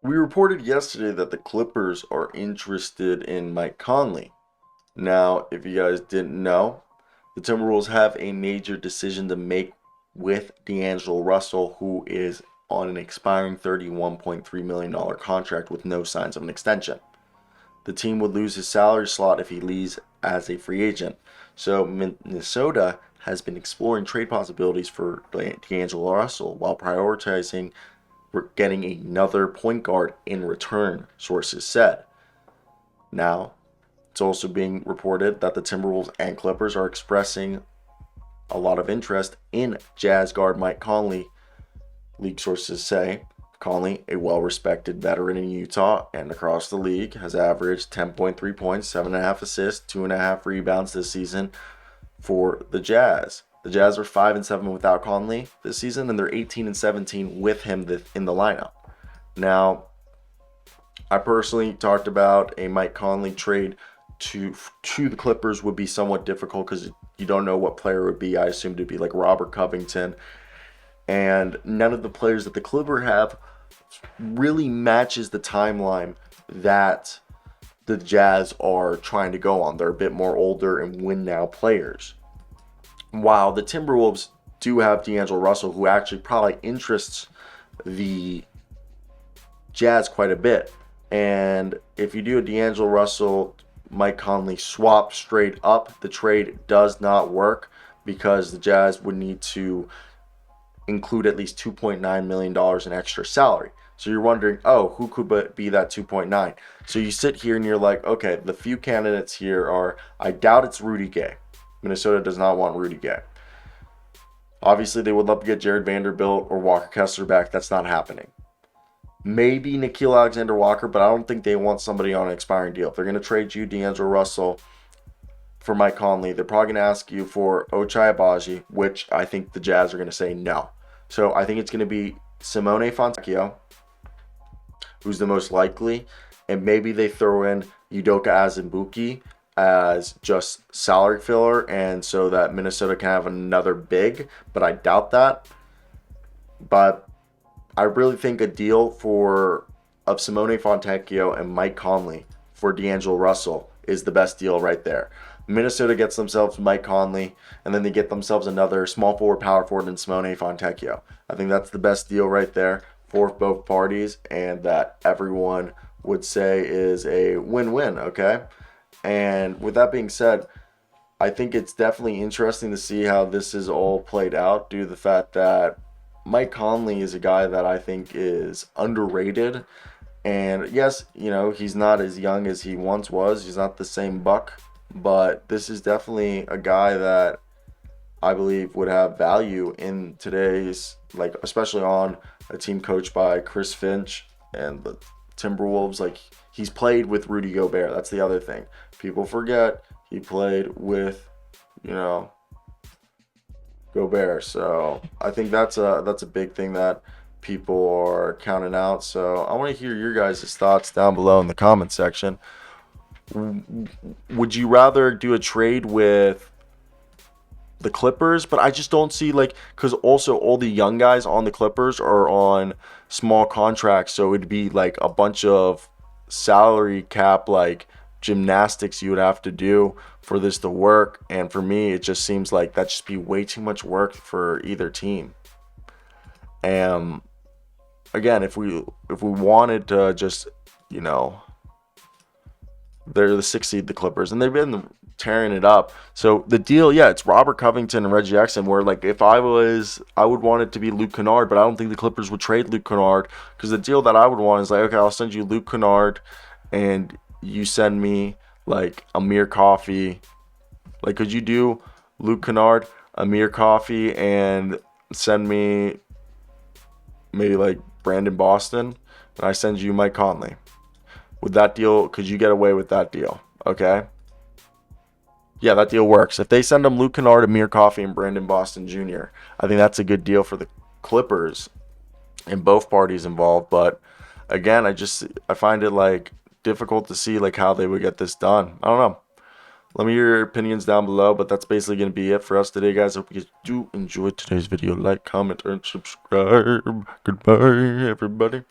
We reported yesterday that the Clippers are interested in Mike Conley. Now, if you guys didn't know, the Timberwolves have a major decision to make with D'Angelo Russell, who is on an expiring $31.3 million contract with no signs of an extension. The team would lose his salary slot if he leaves as a free agent. So Minnesota has been exploring trade possibilities for D'Angelo Russell while prioritizing getting another point guard in return, sources said. Now, it's also being reported that the Timberwolves and Clippers are expressing a lot of interest in Jazz guard Mike Conley. League sources say Conley, a well-respected veteran in Utah and across the league, has averaged 10.3 points, 7.5 assists, 2.5 rebounds this season for the Jazz. The Jazz are 5-7 without Conley this season, and they're 18-17 with him in the lineup. Now, I personally talked about a Mike Conley trade to the Clippers would be somewhat difficult because you don't know what player it would be. I assumed it'd be like Robert Covington, and none of the players that the Clippers have really matches the timeline that the Jazz are trying to go on. They're a bit more older and win now players. While the Timberwolves do have D'Angelo Russell, who actually probably interests the Jazz quite a bit. And if you do a D'Angelo Russell, Mike Conley swap straight up, the trade does not work because the Jazz would need to include at least $2.9 million in extra salary. So you're wondering, oh, who could be that 2.9? So you sit here and you're like, okay, the few candidates here are, I doubt it's Rudy Gay. Minnesota does not want Rudy Gay. Obviously, they would love to get Jared Vanderbilt or Walker Kessler back. That's not happening. Maybe Nickeil Alexander-Walker, but I don't think they want somebody on an expiring deal. If they're going to trade you D'Angelo Russell for Mike Conley, they're probably going to ask you for Ochai Agbaji, which I think the Jazz are going to say no. So I think it's going to be Simone Fontecchio, who's the most likely, and maybe they throw in Udoka Azubuike as just salary filler, and so that Minnesota can have another big, but I doubt that. But I really think a deal of Simone Fontecchio and Mike Conley for D'Angelo Russell is the best deal right there. Minnesota gets themselves Mike Conley, and then they get themselves another small forward, power forward, and Simone Fontecchio. I think that's the best deal right there for both parties, and that everyone would say is a win-win, okay? And with that being said, I think it's definitely interesting to see how this is all played out due to the fact that Mike Conley is a guy that I think is underrated. And yes, he's not as young as he once was. He's not the same buck, but this is definitely a guy that I believe would have value in today's, like, especially on a team coached by Chris Finch and the Timberwolves. Like, he's played with Rudy Gobert. That's the other thing. People forget he played with, Gobert. So I think that's a big thing that people are counting out. So I want to hear your guys' thoughts down below in the comment section. Would you rather do a trade with the Clippers? But I just don't see, like, because also all the young guys on the Clippers are on small contracts, so it'd be like a bunch of salary cap, like, gymnastics you would have to do for this to work. And for me, it just seems like that'd just be way too much work for either team. And again, if we wanted to just, they're the 6th seed, the Clippers, and they've been tearing it up. So the deal, yeah, it's Robert Covington and Reggie Jackson, where, like, if I would want it to be Luke Kennard, but I don't think the Clippers would trade Luke Kennard, because the deal that I would want is like, okay, I'll send you Luke Kennard and you send me, like, Amir Coffey. Like, could you do Luke Kennard, Amir Coffey, and send me maybe like Brandon Boston, and I send you Mike Conley? With that deal, could you get away with that deal? Okay. Yeah, that deal works. If they send them Luke Kennard, Amir Coffey, and Brandon Boston Jr., I think that's a good deal for the Clippers and both parties involved. But again, I find it, like, difficult to see, like, how they would get this done. I don't know. Let me hear your opinions down below, but that's basically going to be it for us today, guys. Hope you guys do enjoy today's video. Like, comment, and subscribe. Goodbye, everybody.